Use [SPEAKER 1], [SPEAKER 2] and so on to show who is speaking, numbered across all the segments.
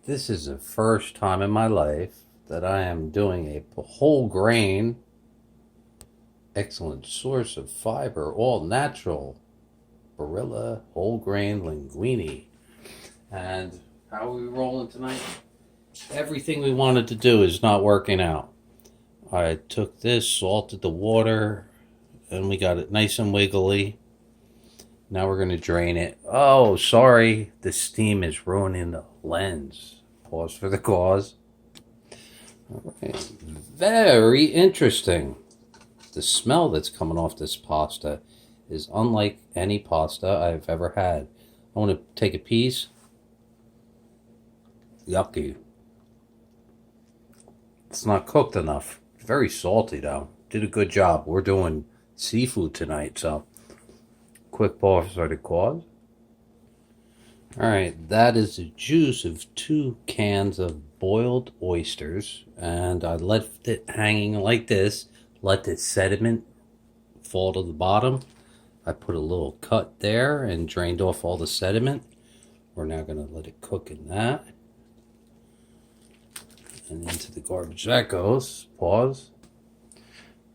[SPEAKER 1] This is the first time in my life that I am doing a whole grain, excellent source of fiber, all natural, Barilla whole grain linguine. And how are we rolling tonight? Everything we wanted to do is not working out. I took this, salted the water, and we got it nice and wiggly. Now we're going to drain it. Oh, sorry. The steam is ruining the lens. Pause for the cause. All right. Very interesting. The smell that's coming off this pasta is unlike any pasta I've ever had. I want to take a piece. Yucky. It's not cooked enough. Very salty though. Did a good job. We're doing seafood tonight, so quick pause for the cause. Alright, that is the juice of 2 cans of boiled oysters, and I left it hanging like this, let the sediment fall to the bottom. I put a little cut there and drained off all the sediment. We're now going to let it cook in that. And into the garbage that goes. Pause.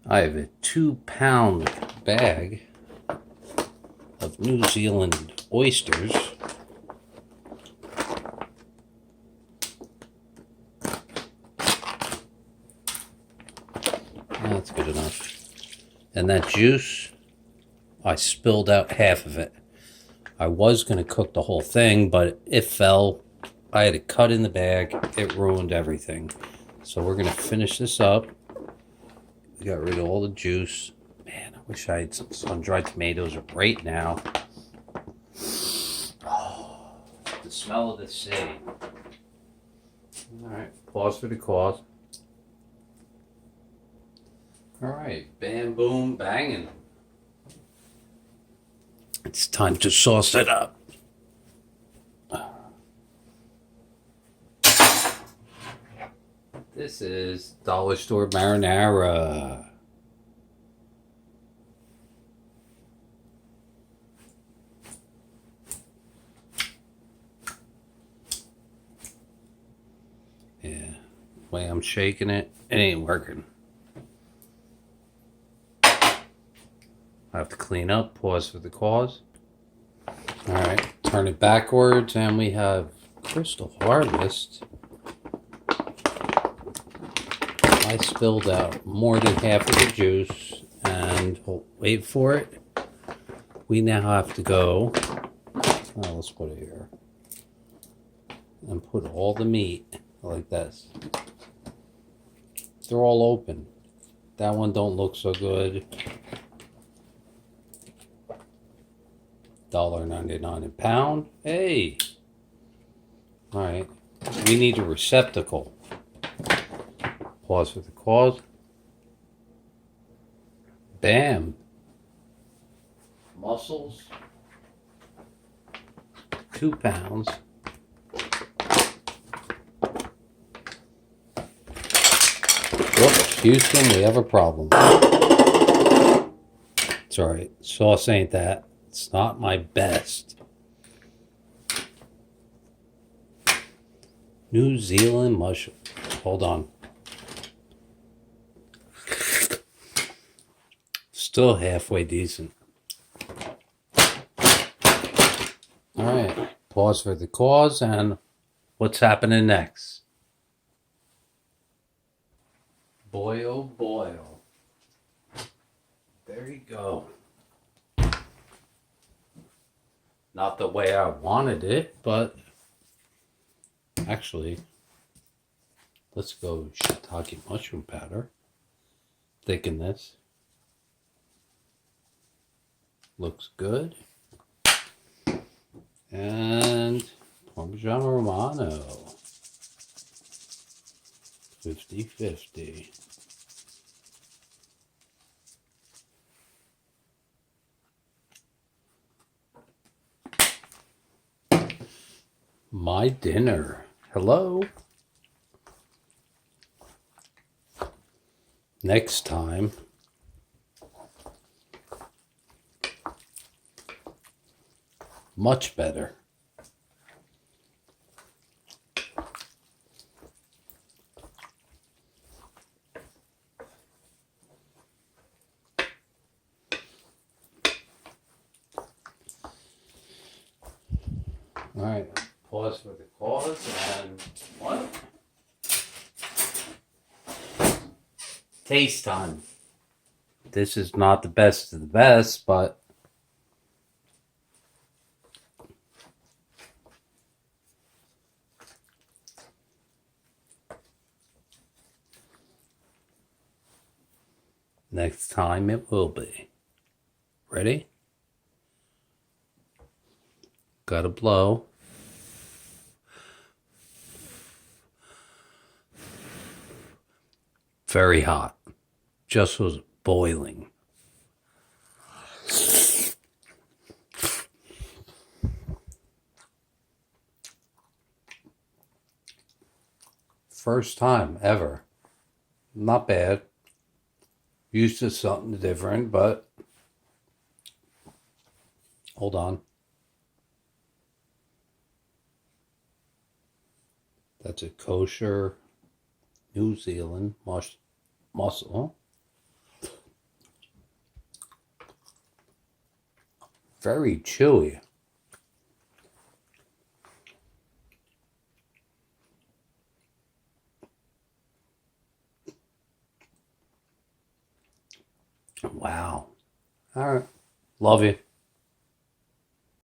[SPEAKER 1] I have a 2-pound bag of New Zealand oysters. That's good enough. And that juice, I spilled out half of it. I was going to cook the whole thing, but it fell. I had a cut in the bag. It ruined everything. So we're going to finish this up. We got rid of all the juice. Man, I wish I had some sun-dried tomatoes right now. Oh, the smell of the sea. All right, pause for the cause. All right, bam, boom, banging. It's time to sauce it up. This is dollar store marinara. Yeah, the way I'm shaking it, it ain't working. I have to clean up, pause for the cause. All right, turn it backwards, and we have Crystal Harvest. I spilled out more than half of the juice, and wait for it. We now have to go, let's put it here, and put all the meat like this. They're all open. That one don't look so good. $1.99 a pound. Hey! Alright. We need a receptacle. Pause for the cause. Bam! Mussels. 2 pounds. Whoops, Houston, we have a problem. It's alright. Sauce ain't that. It's not my best. New Zealand mushroom. Hold on. Still halfway decent. Alright. Pause for the cause, and what's happening next? Boy, oh boy. There you go. Not the way I wanted it, but actually, let's go shiitake mushroom powder. Thicken this. Looks good. And Parmesan Romano. 50-50. My dinner. Hello. Next time, much better. All right, pause for the cause and what? Taste time. This is not the best of the best, but next time it will be. Ready? Gotta blow. Very hot. Just was boiling. First time ever. Not bad. Used to something different, but hold on. That's a kosher New Zealand mussel. Very chewy. Wow. All right. Love you.